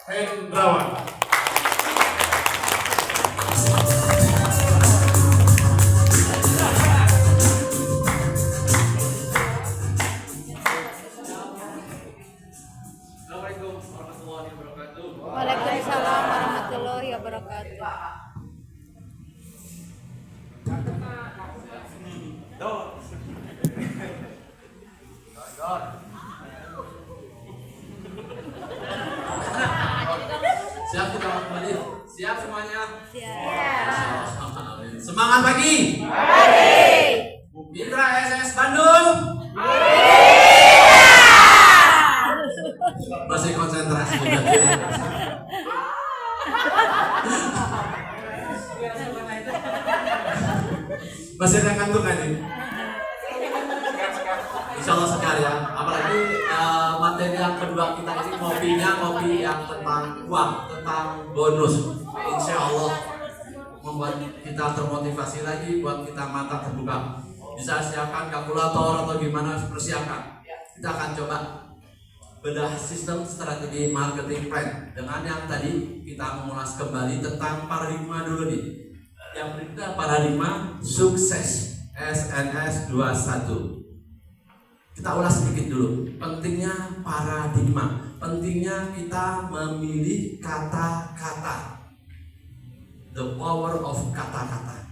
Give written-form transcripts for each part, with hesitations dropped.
Hendrawan. Assalamualaikum warahmatullahi wabarakatuh. Waalaikumsalam warahmatullahi wabarakatuh. Siap kita kembali. Siap semuanya. Siap. Semangat pagi. Pagi. Mitra SS Bandung. Masih konsentrasi. Masih ada kantuk kan ini? Insya Allah sekali ya. Apalagi materi yang kedua kita ini kopinya kopi yang tentang uang, tentang bonus. Insya Allah membuat kita termotivasi lagi, buat kita mata terbuka. Bisa siapkan kalkulator atau gimana, persiapkan. Kita akan coba bedah sistem strategi marketing plan dengan yang tadi kita mengulas kembali tentang paradigma dulu nih. Yang berikutnya paradigma sukses SNS 21. Kita ulas sedikit dulu. Pentingnya paradigma, pentingnya kita memilih kata-kata. The power of kata-kata.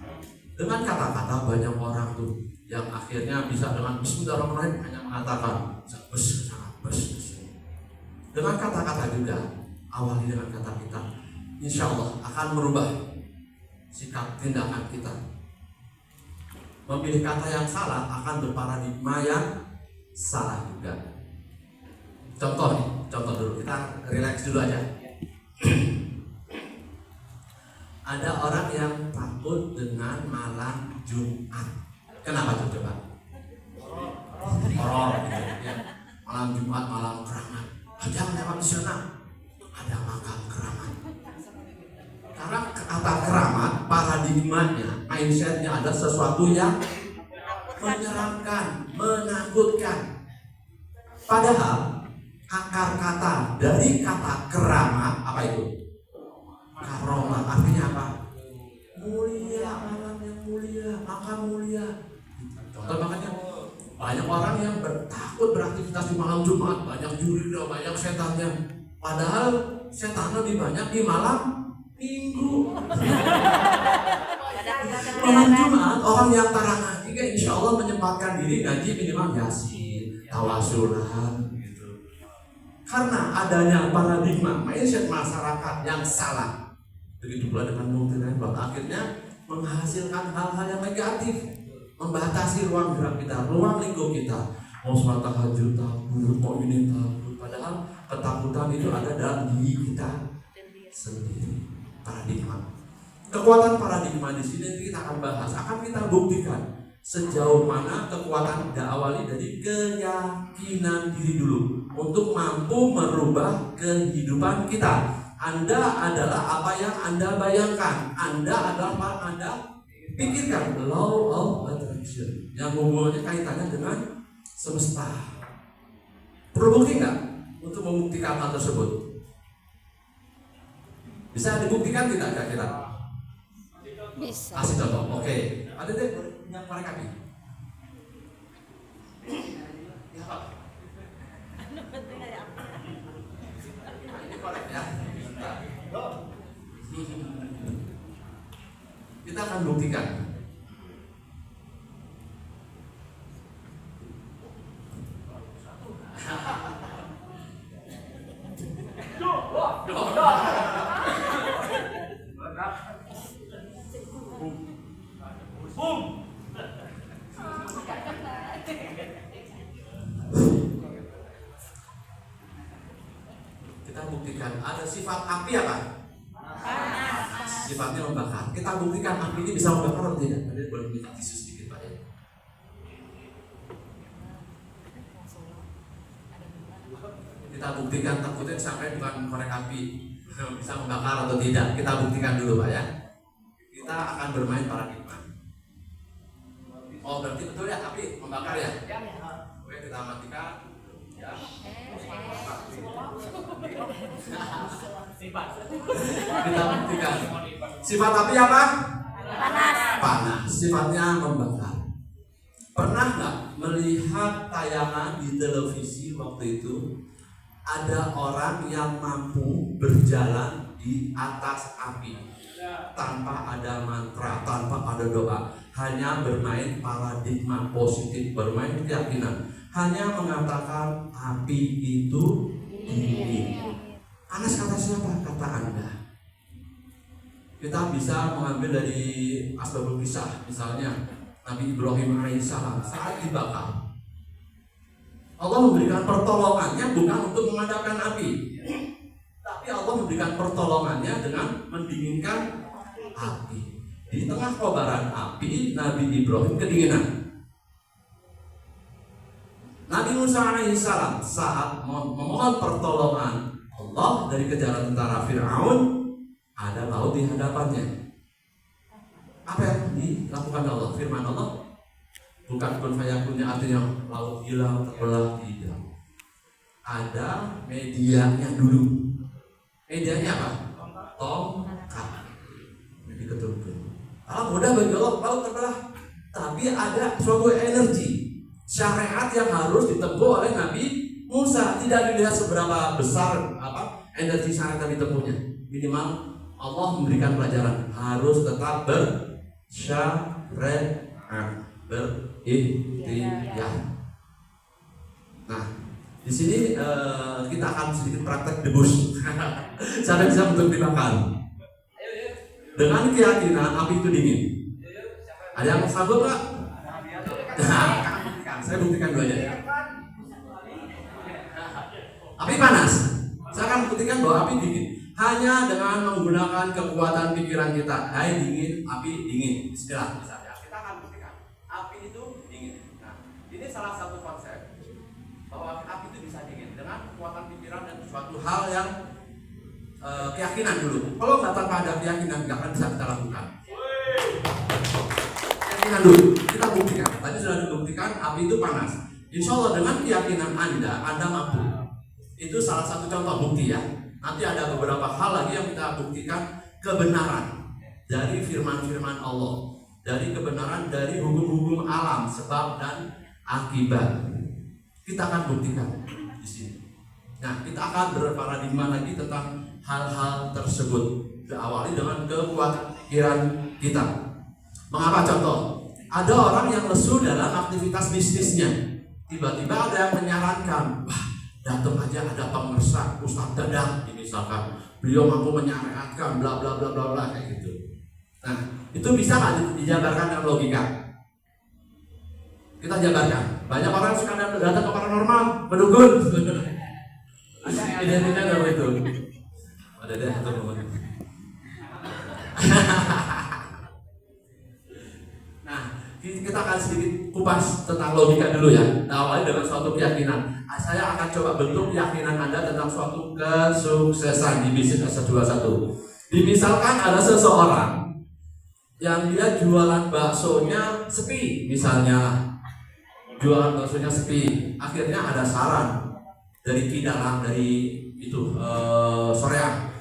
Dengan kata-kata banyak orang tuh yang akhirnya bisa dengan bismillahirrahmanirrahim hanya mengatakan bus. Dengan kata-kata juga, awali dengan kata kita, insya Allah akan merubah sikap tindakan kita. Memilih kata yang salah akan berparadigma yang salah juga. Contoh dulu, kita relax dulu aja. Ada orang yang takut dengan malam Jumat. Kenapa tuh coba? Horor gitu ya. Malam Jumat, malam keramat. Jangan lewat di sana. Ada makam keramat. Karena kata keramat, paradigmanya, mindsetnya ada sesuatu yang menyeramkan, menakutkan. Padahal akar kata dari kata keramat apa itu? Karomah, artinya apa? Mulia, malam yang mulia, makam mulia. Contoh makanya banyak orang yang takut beraktivitas di malam Jumat, banyak juri, banyak setannya. Padahal setan lebih banyak di malam Minggu. Malam Jumat orang yang tarang ngaji, insya Allah menyempatkan diri ngaji minimal yasin, tawasulan gitu. Karena adanya paradigma mindset masyarakat yang salah. Begitu pula dengan multilevel, akhirnya menghasilkan hal-hal yang negatif, membatasi ruang gerak kita, ruang lingkup kita. Mau sholat tahajud takut, mau ini takut. Padahal ketakutan itu ada dalam diri kita sendiri. Paradigma. Kekuatan paradigma di sini kita akan bahas, akan kita buktikan sejauh mana kekuatan diawali dari keyakinan diri dulu untuk mampu merubah kehidupan kita. Anda adalah apa yang Anda bayangkan. Anda adalah apa yang Anda pikirkan. Law of attraction yang hubungannya kaitannya dengan semesta. Perlu bukti nggak untuk membuktikan hal tersebut? Bisa dibuktikan tidak kira-kira? Bisa. Kasih contoh. Oke. Ada deh yang mereka nih. Ya Pak. Ini korek ya. Kita akan buktikan. Kita buktikan ada sifat api apa? Sifatnya membakar. Kita buktikan api ini bisa membakar atau tidak. Tadi boleh minta tisu sedikit Pak ya. Kita buktikan takutnya sampai bukan korek api bisa membakar atau tidak. Kita buktikan dulu Pak ya. Kita akan bermain paradigma. Oh berarti betul ya api membakar ya? Oke kita matikan. Ya. Kita buktikan. Sifat api apa? Panas. Panas. Sifatnya membakar. Pernah nggak melihat tayangan di televisi waktu itu? Ada orang yang mampu berjalan di atas api tanpa ada mantra, tanpa ada doa, hanya bermain paradigma positif, bermain keyakinan, hanya mengatakan api itu dingin. Panas kata siapa? Kata Anda. Kita bisa mengambil dari asbabul kisah, misalnya Nabi Ibrahim alaihissalam saat dibakar, Allah memberikan pertolongannya bukan untuk memadamkan api, tapi Allah memberikan pertolongannya dengan mendinginkan api. Di tengah kobaran api, Nabi Ibrahim kedinginan. Nabi Musa alaihissalam saat memohon pertolongan Allah dari kejaran tentara Fir'aun, ada laut di hadapannya. Apa yang dilakukan Allah? Firman Allah, bukan kun fayakunnya, artinya laut hilang terbelah, tidak. Ada medianya dulu. Medianya apa? Tongkat. Jadi keturunan. Mudah bagi Allah laut terbelah. Tapi ada suatu energi syariat yang harus ditempuh oleh Nabi Musa. Tidak dilihat seberapa besar energi syariat yang ditempuhnya. Minimal Allah memberikan pelajaran, harus tetap bersyariat, berikhtiar. Nah, di sini kita akan sedikit praktek debus. Cara bisa untuk dibakar. Dengan keyakinan api itu dingin. Ada yang sanggup nggak? Nah, saya buktikan dulu aja. Api panas. Saya akan buktikan bahwa api dingin. Hanya dengan menggunakan kekuatan pikiran kita. Hai dingin, api dingin. Istilah misalnya. Kita akan buktikan api itu dingin. Nah, ini salah satu konsep bahwa api itu bisa dingin dengan kekuatan pikiran dan suatu hal yang keyakinan dulu. Kalau nggak tanpa ada keyakinan nggak akan bisa kita lakukan. Keyakinan dulu, kita buktikan. Tadi sudah dibuktikan api itu panas. Insya Allah dengan keyakinan Anda mampu. Itu salah satu contoh bukti ya. Nanti ada beberapa hal lagi yang kita buktikan kebenaran dari firman-firman Allah, dari kebenaran dari hukum-hukum alam, sebab dan akibat. Kita akan buktikan di sini. Nah, kita akan berparadigma lagi tentang hal-hal tersebut. Diawali dengan kekuatan pikiran kita. Mengapa contoh? Ada orang yang lesu dalam aktivitas bisnisnya. Tiba-tiba ada yang menyarankan, wah, datang aja ada pemersah Ustadz Dadang, misalkan beliau mampu menyariatkan bla bla bla bla bla kayak gitu. Nah, itu bisa nggak dijabarkan dengan logika? Kita jabarkan. Banyak orang suka datang ke paranormal, pendukun. Identiknya dalam itu. Ada deh teman. Nah, kita akan sedikit kupas tentang logika dulu ya. Awalnya dengan suatu keyakinan. Saya akan coba bentuk keyakinan Anda tentang suatu kesuksesan di bisnis S21. Misalkan ada seseorang yang dia jualan baksonya sepi, misalnya jualan baksonya sepi. Akhirnya ada saran dari Kidalang, dari itu Soreang.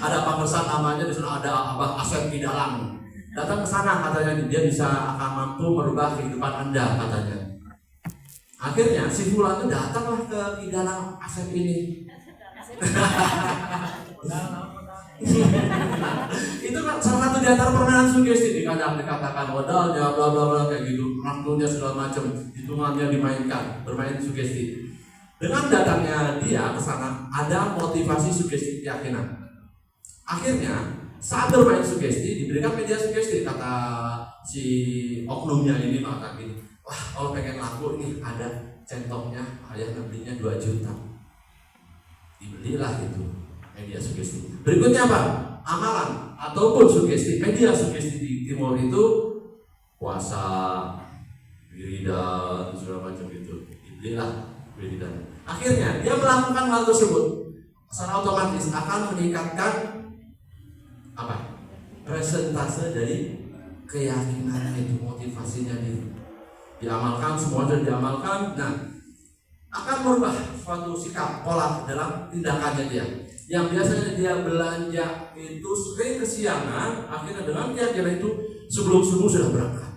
Ada pamesan namanya di sana, ada Abang Asep Kidalang. Datang ke sana katanya dia bisa akan mampu merubah kehidupan Anda katanya. Akhirnya si Fulan itu datanglah ke Kidalang Asep ini. Itu kan salah satu di antara permainan sugesti. Dikatakan modalnya bla bla bla kayak gitu, rangkulnya segala macam, hitungannya dimainkan, bermain sugesti. Dengan datangnya dia ke sana ada motivasi sugesti keyakinan. Akhirnya saat bermain sugesti diberikan media sugesti, kata si oknumnya ini mengatakan gini, wah kalau pengen laku ini ada centongnya, ayah belinya 2 juta. Dibelilah itu media sugesti. Berikutnya apa? Amalan ataupun sugesti. Media sugesti di timur itu puasa, wiridan, segala macam itu. Dibelilah wiridan. Akhirnya dia melakukan hal tersebut, secara otomatis akan meningkatkan apa? Presentase dari keyakinannya itu, motivasinya itu. Diamalkan, semua sudah diamalkan. Nah, akan merubah suatu sikap pola dalam tindakannya dia. Yang biasanya dia belanja itu sering kesiangan, akhirnya dengan keyakinan itu sebelum subuh sudah berangkat.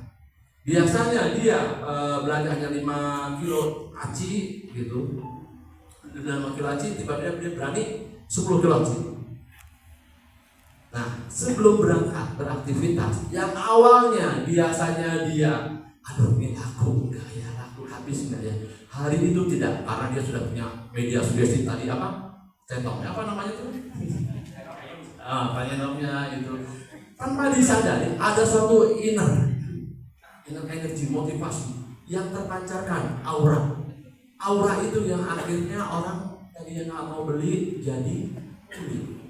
Biasanya dia belanja hanya 5 kilo aci gitu, dan 5 kilo aci tiba-tiba dia berani 10 kilo aci. Nah, sebelum berangkat beraktivitas yang awalnya biasanya dia aduh ini laku enggak ya, laku habis enggak ya, hari itu tidak, karena dia sudah punya media sugesti tadi apa? Centongnya apa namanya itu? Panyenomnya itu. Tanpa disadari ada suatu inner energi motivasi yang terpancarkan, aura itu yang akhirnya orang tadi yang nggak mau beli jadi beli.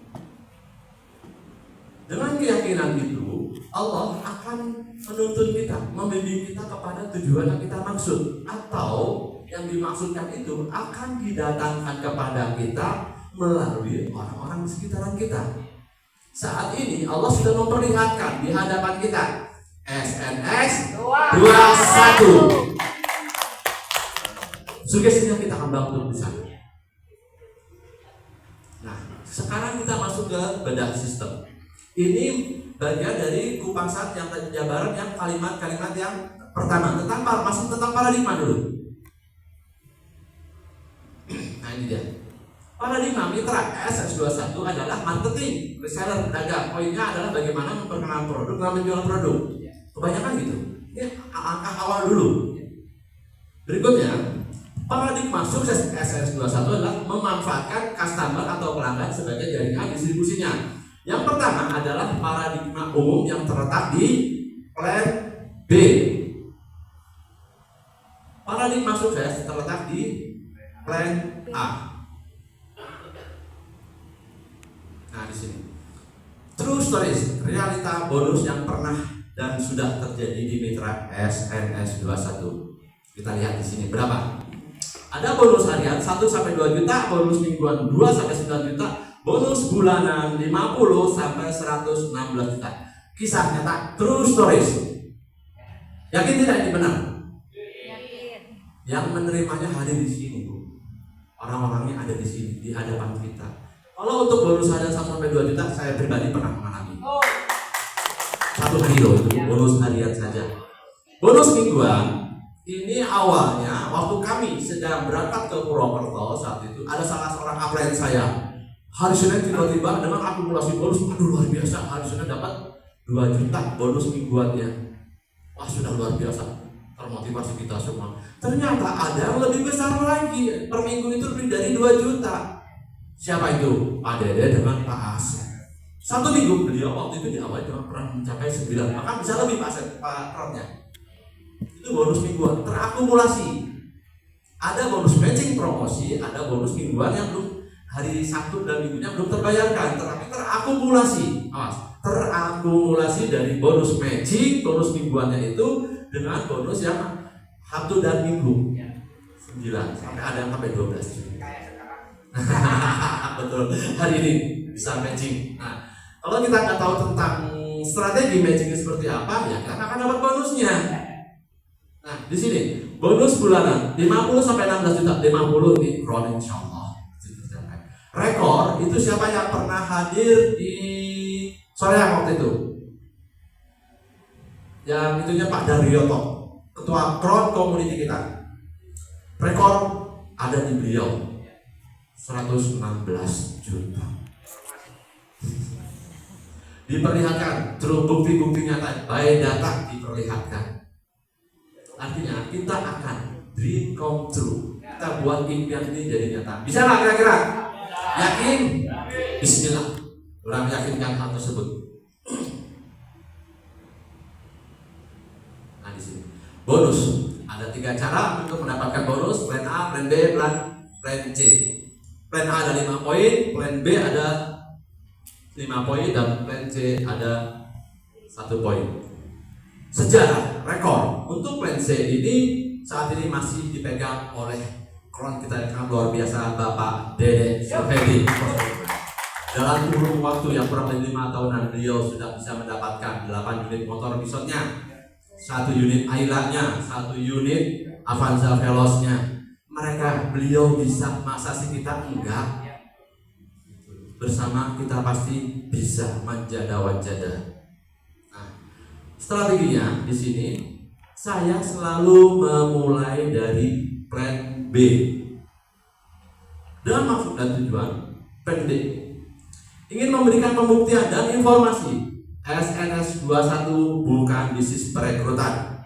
Dengan keyakinan itu Allah akan menuntun kita, membimbing kita kepada tujuan yang kita maksud, atau yang dimaksudkan itu akan didatangkan kepada kita melalui orang-orang di sekitaran kita. Saat ini Allah sudah memperlihatkan di hadapan kita SNS 21. Sugestinya kita akan bangun di sana. Nah, sekarang kita masuk ke bedah sistem. Ini bagian dari kupasan yang jabaran yang kalimat-kalimat yang pertama masuk tentang paradigma dulu. Nah ini dia. Paradigma mitra SS21 adalah marketing, reseller, pedagang. Poinnya adalah bagaimana memperkenalkan produk dan menjual produk. Kebanyakan gitu. Ini angka awal dulu. Berikutnya, paradigma sukses SS21 adalah memanfaatkan customer atau pelanggan sebagai jaringan distribusinya. Yang pertama adalah paradigma umum yang terletak di plan B. Paradigma sukses terletak di plan A. Nah di sini. True stories, realita bonus yang pernah dan sudah terjadi di mitra SNS21. Kita lihat di sini berapa. Ada bonus harian 1 sampai 2 juta, bonus mingguan 2 sampai 9 juta, bonus bulanan 50 sampai 116 juta. Kisah nyata, true stories. Yakin tidak ini benar? Yang menerimanya hadir di sini, Bu. Orang-orangnya ada di sini, di hadapan kita. Kalau untuk bonus harian 1 sampai 2 juta, saya pribadi pernah mengalami. 1 kilo itu bonus harian saja. Bonus mingguan ini awalnya waktu kami sedang berangkat ke Purwokerto saat itu, ada salah seorang upline saya. Hari Senin tiba-tiba dengan akumulasi bonus, aduh luar biasa, hari Senin dapat 2 juta bonus mingguannya. Wah sudah luar biasa, termotivasi kita semua. Ternyata ada yang lebih besar lagi, per minggu itu lebih dari 2 juta. Siapa itu? Pak Dede dengan Pak Asep. 1 minggu beliau waktu itu di awal cuma pernah mencapai 9, bahkan bisa lebih Pak Ronnya. Itu bonus mingguan terakumulasi. Ada bonus matching promosi, ada bonus mingguan yang belum hari Sabtu dan minggunya belum terbayarkan, tetapi terakumulasi. Terakumulasi dari bonus matching, bonus mingguannya itu dengan bonus yang Sabtu dan Minggu 9 sampai ada yang sampai 12 juga. Betul, hari ini bisa matching. Nah, kalau kita nggak tahu tentang strategi matchingnya seperti apa, ya kita akan dapat bonusnya. Nah, di sini bonus bulanan 50 sampai 16 juta. 50 ini Ron insyaallah. Rekor itu siapa yang pernah hadir di sore yang waktu itu? Yang itunya Pak Daryoto, ketua Kron Community kita. Rekor ada di beliau 116 juta. Diperlihatkan, terus bukti-bukti nyata, by data diperlihatkan. Artinya kita akan dream come true. Kita buat impian ini jadi nyata. Bisa nggak kira-kira? Yakin? Bismillah. Orang meyakinkan hal tersebut. Nah di sini bonus ada 3 cara untuk mendapatkan bonus: plan A, plan B, plan C. Plan A ada 5 poin, plan B ada 5 poin, dan plan C ada 1 poin. Sejarah rekor untuk plan C ini saat ini masih dipegang oleh kron kita yang luar biasa, Bapak Dede Suhedi. Dalam kurun waktu yang kurang lebih 5 tahunan beliau sudah bisa mendapatkan 8 unit motor Bisonnya, 1 unit Ayla-nya, 1 unit Avanza Veloz-nya, 6 beliau bisa, masa sih kita enggak? Bersama kita pasti bisa manjada wajada. Nah, strateginya di sini saya selalu memulai dari plan B. Dengan maksud dan tujuan plan B ingin memberikan pembuktian dan informasi. SNS 21 bukan bisnis perekrutan.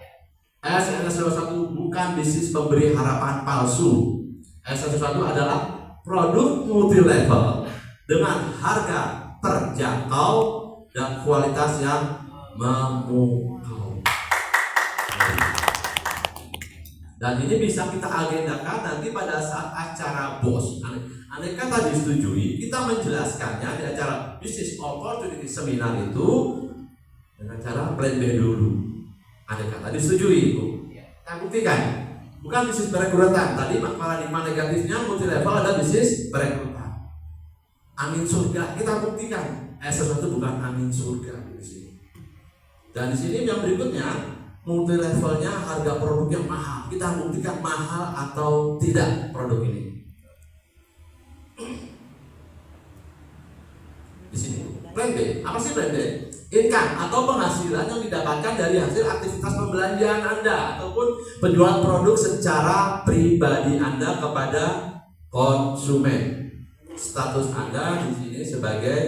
SNS 21 bukan bisnis pemberi harapan palsu. SNS 21 adalah produk multi level dengan harga terjangkau dan kualitas yang memukau. Dan ini bisa kita agendakan nanti pada saat acara BOS. Andai kata disetujui, kita menjelaskannya di acara Business Opportunity Seminar itu dengan cara plan B dulu. Andai kata disetujui, kita buktikan. Bukan bisnis perekrutan. Tadi paradigma negatifnya multi level ada bisnis perekrutan. Angin surga kita buktikan. Sesuatu bukan angin surga di sini. Dan di sini yang berikutnya multi levelnya harga produk yang mahal. Kita buktikan mahal atau tidak produk ini. Di sini plan B. Apa sih plan B? Income atau penghasilan yang didapatkan dari hasil aktivitas pembelanjaan Anda ataupun penjualan produk secara pribadi Anda kepada konsumen. Status Anda di sini sebagai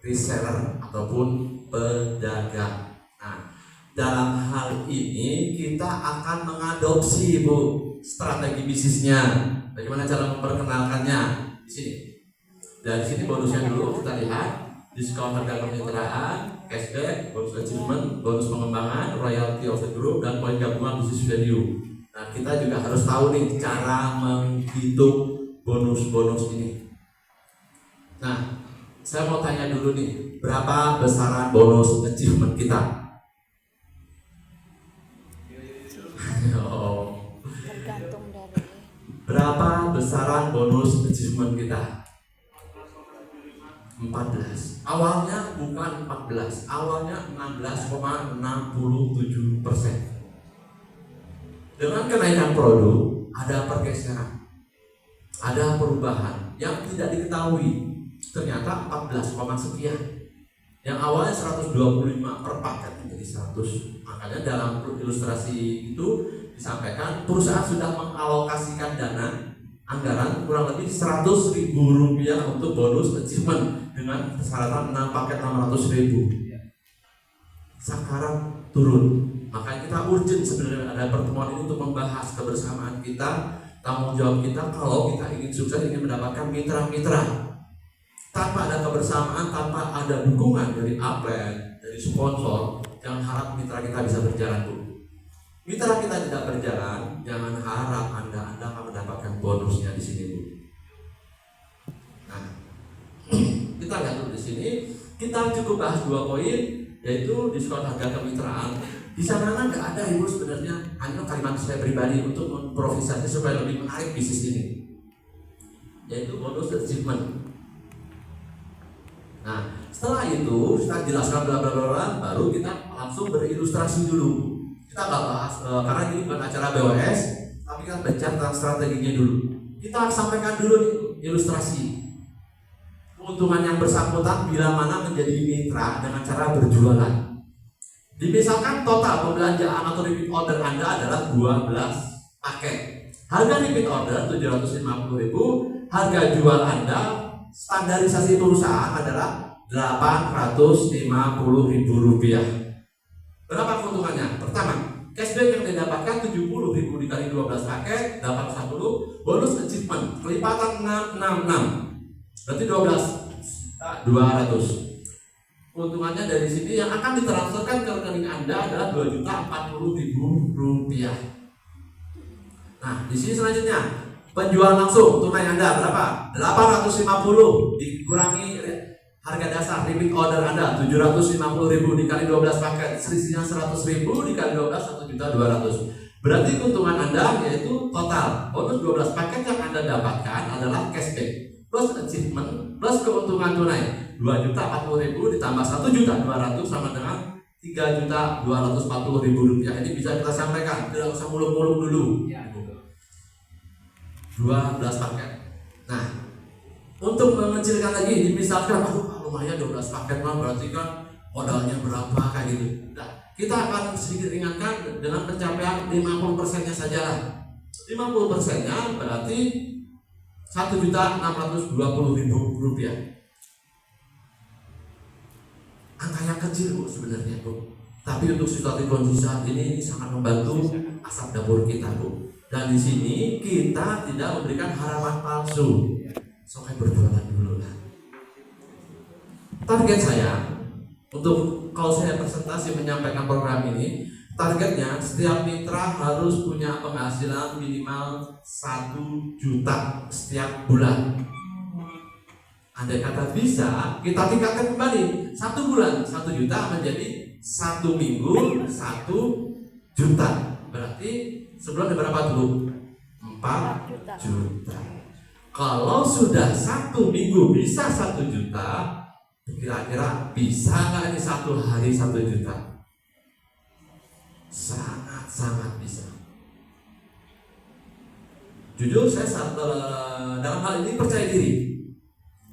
reseller ataupun pedagang. Nah, dalam hal ini kita akan mengadopsi strategi bisnisnya. Bagaimana cara memperkenalkannya? Di sini. Dari sini bonusnya dulu kita lihat. Diskon harga kemitraan, cashback, bonus achievement, bonus pengembangan, royalty of the group, dan poin gabungan business value. Nah, kita juga harus tahu nih cara menghitung bonus-bonus ini. Nah, saya mau tanya dulu nih, berapa besaran bonus achievement kita? Tergantung dari Berapa besaran bonus achievement kita? 14. Awalnya bukan 14, awalnya 16,67%. Dengan kenaikan produk ada pergeseran, ada perubahan yang tidak diketahui. Ternyata 14, sekian. Yang awalnya 125 per paket menjadi 100. Makanya dalam ilustrasi itu disampaikan perusahaan sudah mengalokasikan dana anggaran kurang lebih Rp100.000 untuk bonus achievement dengan persyaratan 6 paket Rp600.000. Sekarang turun. Makanya kita urgent sebenarnya ada pertemuan ini untuk membahas kebersamaan kita, tanggung jawab kita kalau kita ingin sukses, ingin mendapatkan mitra-mitra. Tanpa ada kebersamaan, tanpa ada dukungan dari upline, dari sponsor, jangan harap mitra kita bisa berjalan dulu. Mitra kita tidak berjalan, jangan harap Anda akan mendapatkan bonusnya di sini, Bu. Nah, kita lihat dulu di sini. Kita cukup bahas 2 poin, yaitu diskon harga kemitraan. Di sana nggak ada Ibu sebenarnya, hanya kalimat saya pribadi untuk memprovisasi supaya lebih menarik bisnis ini, yaitu bonus achievement. Nah, setelah itu kita jelaskan bla bla bla, baru kita langsung berilustrasi dulu. Kita nggak bahas karena ini bukan acara BOS, tapi kita bicara tentang strateginya dulu. Kita sampaikan dulu nih ilustrasi keuntungan yang bersangkutan bila mana menjadi mitra dengan cara berjualan. Misalkan total pembelanjaan atau repeat order Anda adalah 12 paket. Harga repeat order 750.000, harga jual Anda standarisasi perusahaan adalah Rp850.000. Berapa keuntungannya? Pertama, cashback yang didapatkan 70.000 dikali 12 paket, 810, bonus achievement kelipatan 666. Berarti 200. Keuntungannya dari sini yang akan ditransferkan ke rekening Anda adalah Rp2.040.000. Nah, di sini selanjutnya penjualan langsung tunai Anda berapa? 850 dikurangi harga dasar repeat order Anda 750.000 dikali 12 paket, selisihnya 100.000 dikali 12 1.200.000. Berarti keuntungan Anda yaitu total bonus 12 paket yang Anda dapatkan adalah cashback plus achievement plus keuntungan tunai 2.040.000 ditambah 1.200.000 sama dengan 3.240.000 rupiah. Ini bisa kita sampaikan, tidak usah muluk-muluk dulu. 12 paket. Nah, untuk mengecilkan lagi dipisahkan, lumayan 12 paket mah berarti kan modalnya berapa kayak gitu. Nah, kita akan sedikit ringankan dengan pencapaian 50%-nya saja lah. 50%-nya berarti 1.620.000 rupiah. Angka yang kecil Bu sebenarnya Bu. Tapi untuk situasi kondisi saat ini sangat membantu asap dapur kita Bu. Dan di sini kita tidak memberikan harapan palsu. Soalnya berjualan dulu lah. Target saya untuk kalau saya presentasi menyampaikan program ini, targetnya setiap mitra harus punya penghasilan minimal 1 juta setiap bulan. Andai kata bisa, kita tingkatkan kembali 1 bulan 1 juta menjadi 1 minggu 1 juta. Berarti sebulan berapa dulu? 4 juta. Kalau sudah 1 minggu bisa 1 juta, kira-kira bisa nggak ini 1 hari 1 juta? Sangat bisa. Jujur saya dalam hal ini percaya diri.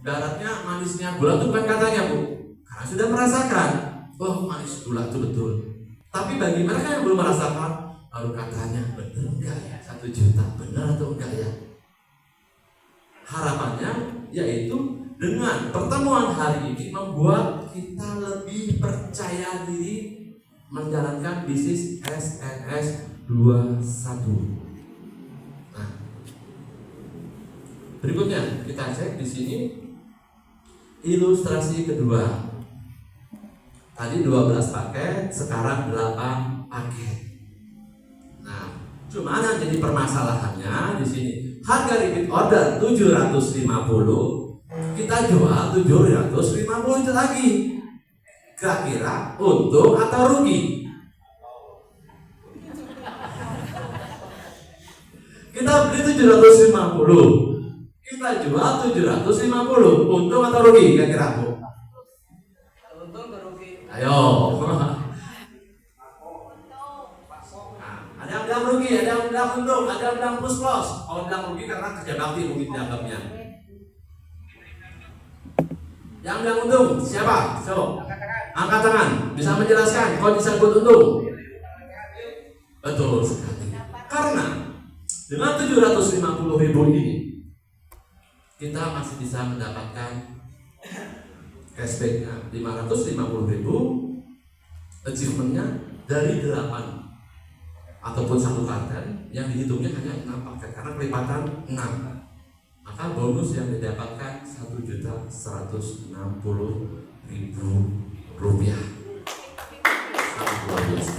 Ibaratnya manisnya gula itu bukan katanya Bu, karena sudah merasakan, oh manis gula itu betul. Tapi bagi mereka yang belum merasakan, lalu katanya benar enggak ya 1 juta, benar atau enggak ya? Harapannya yaitu dengan pertemuan hari ini membuat kita lebih percaya diri menjalankan bisnis SNS 21. Nah, berikutnya kita cek di sini ilustrasi kedua. Tadi 12 paket, sekarang 8 paket. Nah, cuma jadi permasalahannya di sini. Harga repeat order 750, kita jual 750 itu lagi. Kira-kira untung atau rugi? Kita beli 750, kita jual 750, untung atau rugi kira-kira Bu? Untung atau rugi? Ayo. Ada yang bilang rugi, ada yang bilang untung, ada yang bilang plus. Kalau bilang rugi karena kerja bakti mungkin dianggapnya. Yang bilang untung siapa? Coba angkat tangan. Bisa menjelaskan kalau disebut untung? Betul sekali. Karena dengan 750.000 ini kita masih bisa mendapatkan cashbacknya 550.000, achievementnya dari 8 ataupun 1 karton yang dihitungnya hanya 6 paket karena kelipatan 6. Maka bonus yang didapatkan 1.160.000 rupiah. Sangat luar biasa.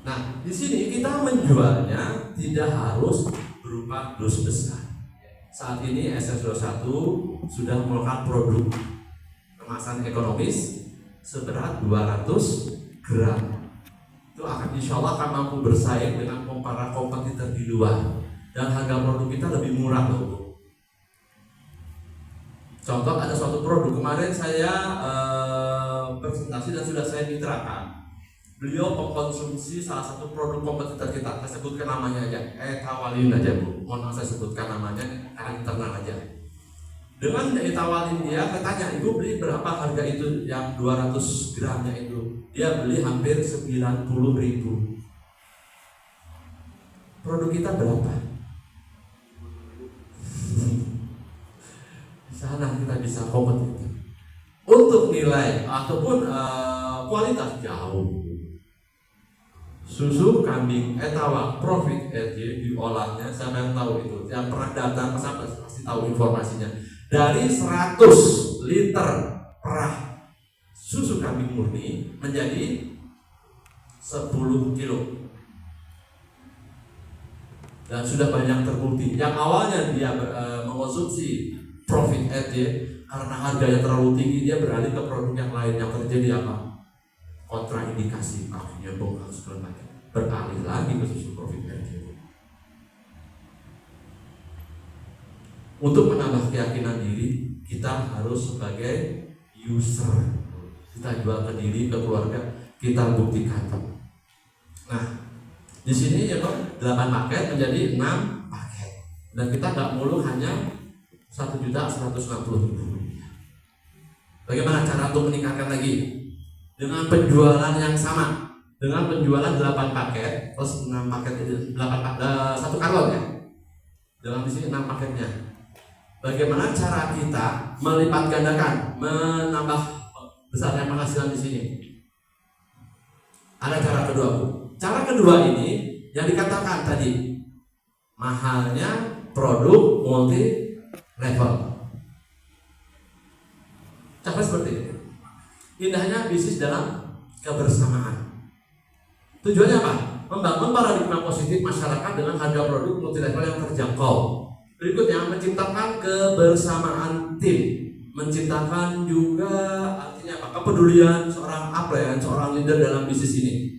Nah, di sini kita menjualnya tidak harus berupa dus besar. Saat ini SS21 sudah melakukan produk kemasan ekonomis seberat 200 gram. Itu akan insya Allah akan mampu bersaing dengan para kompetitor di luar. Dan harga produk kita lebih murah loh. Contoh ada suatu produk kemarin saya presentasi dan sudah saya mitrakan. Beliau pengkonsumsi salah satu produk kompetitor kita, saya sebutkan namanya aja, Etawalin aja Bu. Mohon saya sebutkan namanya karena internal aja. Dengan Etawalin dia, katanya ibu beli berapa harga itu yang 200 gramnya itu? Dia beli hampir 90.000. Produk kita berapa? Di sana kita bisa kompetitif. Untuk nilai ataupun kualitas jauh. Susu kambing Etawa Profit RJ diolahnya, siapa yang tahu itu? Yang pernah datang sampai pasti tahu informasinya. Dari 100 liter perah susu kambing murni menjadi 10 kilo. Dan sudah banyak terbukti. Yang awalnya dia mengonsumsi Profit RJ karena harganya terlalu tinggi, dia beralih ke produk yang lain. Yang terjadi apa? Kontraindikasi, akhirnya bongkar segala macam, beralih lagi ke susu Profit RJ. Untuk menambah keyakinan diri, kita harus sebagai user, kita jual ke diri, ke keluarga, kita buktikan. Nah, Di sini ya Bang, 8 paket menjadi 6 paket. Dan kita nggak mulu hanya 1.160.000. Bagaimana cara untuk meningkatkan lagi? Dengan penjualan yang sama. Dengan penjualan 8 paket plus 6 paket itu 1 karton ya. Dalam di sini 6 paketnya. Bagaimana cara kita melipat gandakan, menambah besarnya penghasilan di sini? Ada cara kedua, Bu. Cara kedua ini yang dikatakan tadi, mahalnya produk multi level. Cara seperti ini. Indahnya bisnis dalam kebersamaan. Tujuannya apa? Membangun paradigma positif masyarakat dengan harga produk multi level yang terjangkau. Berikutnya, menciptakan kebersamaan tim, menciptakan juga artinya apa? Kepedulian seorang upline, seorang leader dalam bisnis ini.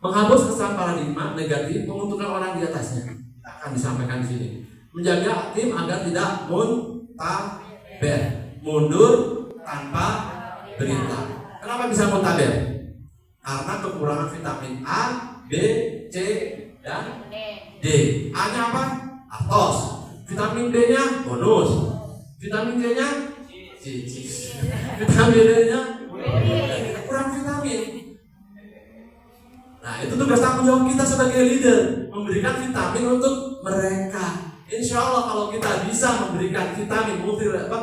Menghapus kesan paradigma negatif, menguntungkan orang di atasnya. Kita akan disampaikan di sini. Menjaga tim agar tidak muntaber, mundur tanpa berita. Kenapa bisa muntaber? Karena kekurangan vitamin A, B, C, dan D. A-nya apa? Artos. Vitamin D-nya bonus. Vitamin D-nya cicis. Vitamin D-nya kurang vitamin. Nah, itu tugas tanggung jawab kita sebagai leader, memberikan vitamin untuk mereka. Insya Allah kalau kita bisa memberikan vitamin multivitamin,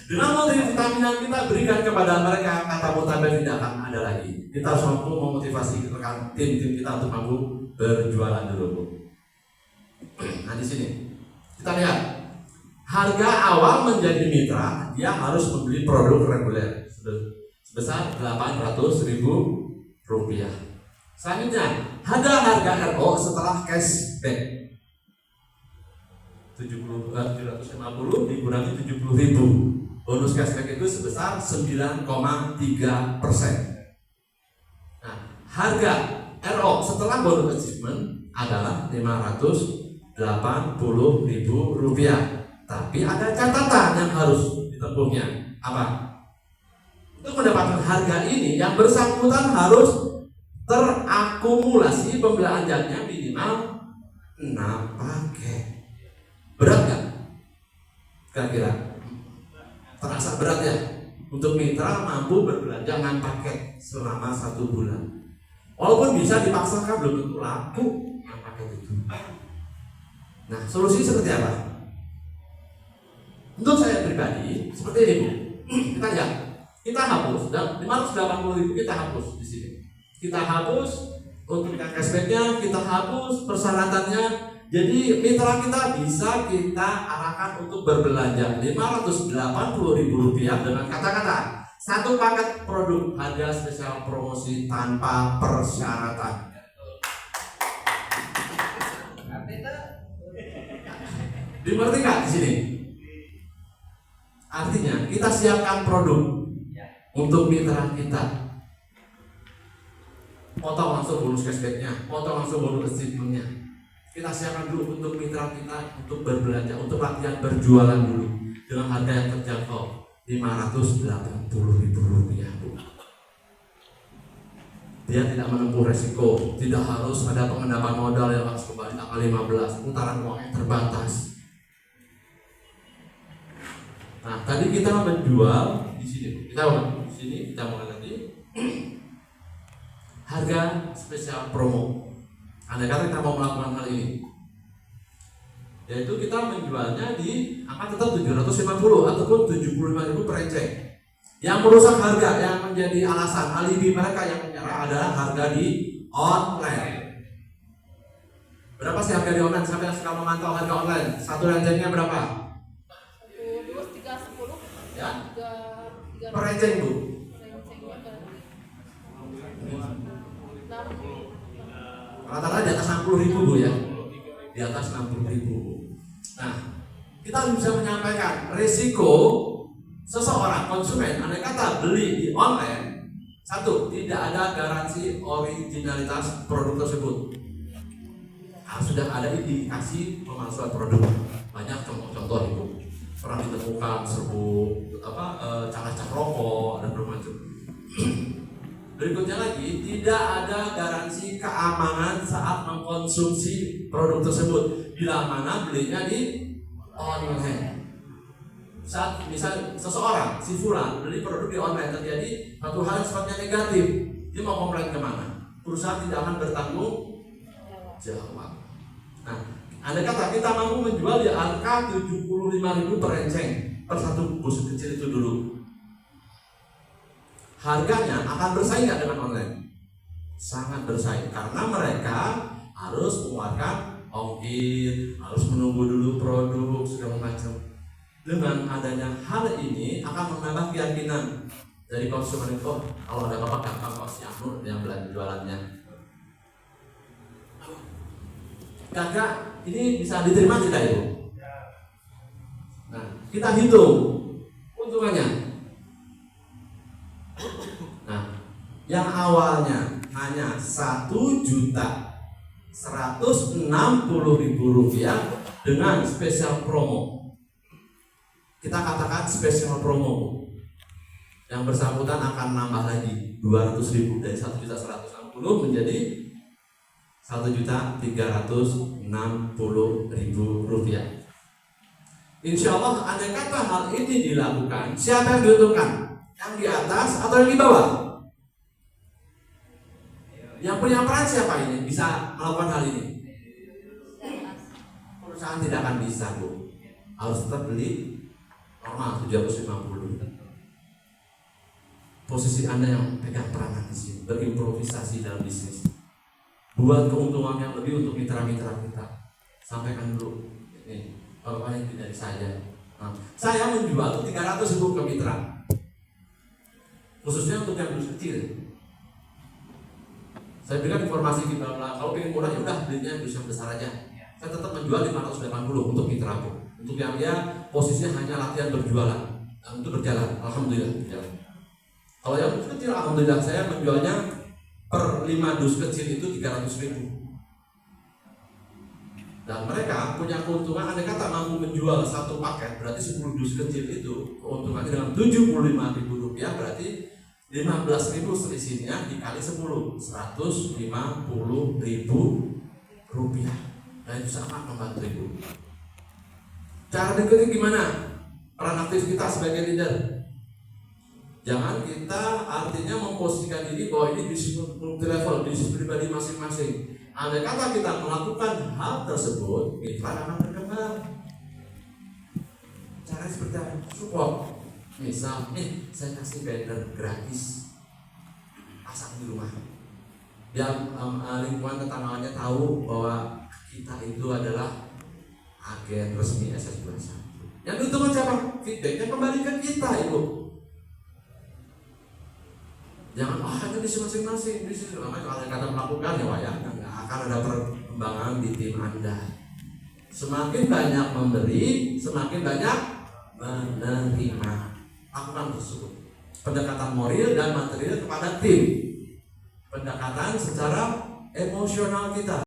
dengan multivitamin yang kita berikan kepada mereka, kata muntaber tidak akan ada lagi. Kita harus mampu memotivasi rekan tim kita untuk mampu berjualan dulu. Nah di sini kita lihat harga awal menjadi mitra, dia harus membeli produk reguler sebesar Rp800.000. Selanjutnya ada harga RO setelah cashback 750 dikurangi 70.000. Bonus cashback itu sebesar 9,3%. Nah, harga RO setelah bonus achievement adalah Rp580.000. Tapi ada catatan yang harus ditempuhnya. Apa? Untuk mendapatkan harga ini, yang bersangkutan harus terakumulasi pembelanjaannya minimal 6 paket. Berat gak? Kira-kira terasa berat ya? Untuk mitra mampu berbelanja 6 paket selama 1 bulan. Walaupun bisa dipaksakan belum tentu laku 6 paket itu. Nah, solusi seperti apa? Untuk saya pribadi seperti ini Bu. Kita lihat, kita hapus dan 580.000 kita hapus di sini. Kita hapus untuk cashbacknya, kita hapus persyaratannya. Jadi mitra kita bisa kita arahkan untuk berbelanja Rp580.000 dengan kata-kata 1 paket produk harga spesial promosi tanpa persyaratan. Dimengerti nggak di sini? Artinya kita siapkan produk untuk mitra kita. Potong langsung bonus cashbacknya, potong langsung bonus achievementnya. Kita siapkan dulu untuk mitra kita untuk berbelanja, untuk latihan berjualan dulu dengan harga yang terjangkau Rp580.000. Dia tidak menempuh resiko, tidak harus ada pengendapan modal yang harus kembali tanggal 15, putaran uangnya terbatas. Nah, tadi kita menjual di sini. Kita mau nanti harga spesial promo. Andai kata kita mau melakukan hal ini, yaitu kita menjualnya di angka tetap 750 ataupun 75.000 per enceng. Yang merusak harga, yang menjadi alasan alibi mereka yang menyerah adalah harga di online. Berapa sih harga di online? Sampai sekarang memantau harga online. Satu encengnya berapa? 310 Ya? Per enceng Bu. Rata-rata di atas 60.000 Bu ya. Di atas 60.000. Nah, kita harus bisa menyampaikan risiko seseorang konsumen andai kata beli di online. Satu, tidak ada garansi originalitas produk tersebut. Sudah ada indikasi pemalsuan produk. Banyak contoh-contoh itu. Pernah ditemukan serbuk cacah rokok dan bermacam. Berikutnya lagi, tidak ada garansi keamanan saat mengkonsumsi produk tersebut bila mana belinya di online. Saat misal seseorang, si Fulan beli produk di online, terjadi satu hal yang sifatnya negatif, dia mau komplain kemana? Perusahaan tidak akan bertanggung jawab. Nah, andai kata kita mampu menjual di angka 75.000 per enceng per satu busuk kecil itu dulu, harganya akan bersaing nggak dengan online? Sangat bersaing, karena mereka harus mengeluarkan ongkir, harus menunggu dulu produk segala macam. Dengan adanya hal ini akan menambah keyakinan dari konsumen itu, kalau ada apa-apa gampang kok si Anur yang belanja jualannya. Kakak, ini bisa diterima tidak itu? Nah, kita hitung keuntungannya. Nah, yang awalnya hanya 1.160.000 rupiah dengan spesial promo. Kita katakan spesial promo. Yang bersangkutan akan nambah lagi 200.000 dari 1.160.000 menjadi 1.360.000 rupiah. Insya Allah, andai kata hal ini dilakukan, siapa yang diuntungkan? Yang di atas atau yang di bawah? Yang punya peran siapa ini bisa melakukan hal ini? Perusahaan tidak akan bisa, Bu. Harus tetap beli normal 750. Posisi Anda yang pegang peranan di sini, berimprovisasi dalam bisnis, buat keuntungan yang lebih untuk mitra-mitra kita. Sampaikan dulu, ini apa yang dari saya. Nah, saya menjual 300.000 ke mitra, khususnya untuk yang kecil. Saya berikan informasi kita, kalau pengen murah ya udah belinya dus yang besar aja. Saya tetap menjual 580 untuk mitra, untuk yang dia posisinya hanya latihan berjualan, untuk berjalan. Alhamdulillah berjalan. Kalau yang kecil, alhamdulillah saya menjualnya per 5 dus kecil itu 300.000. Dan mereka punya keuntungan, andai kata mampu menjual satu paket, berarti 10 dus kecil itu keuntungannya dengan 75.000 rupiah, berarti 15.000 selisihnya dikali 10, 150.000 rupiah. Dan itu sangat membantu Ibu. Cara berikutnya gimana? Peran aktif kita sebagai leader. Jangan kita artinya memposisikan diri bahwa ini bisnis multi level, bisnis pribadi masing-masing. Andai kata kita melakukan hal tersebut, mitra akan berkembang. Cara seperti apa? Support. Misal, saya kasih banner gratis, pasang di rumah. Biar lingkungan tetangganya tahu bahwa kita itu adalah agen resmi SS21. Yang diuntungkan siapa? Feedbacknya kembali ke kita, Ibu. Jangan hanya di masing-masing, di sini kalau kata melakukan ya wayang, nggak akan ada perkembangan di tim Anda. Semakin banyak memberi, semakin banyak menerima. Lakukan tersebut. Pendekatan moral dan material kepada tim. Pendekatan secara emosional kita.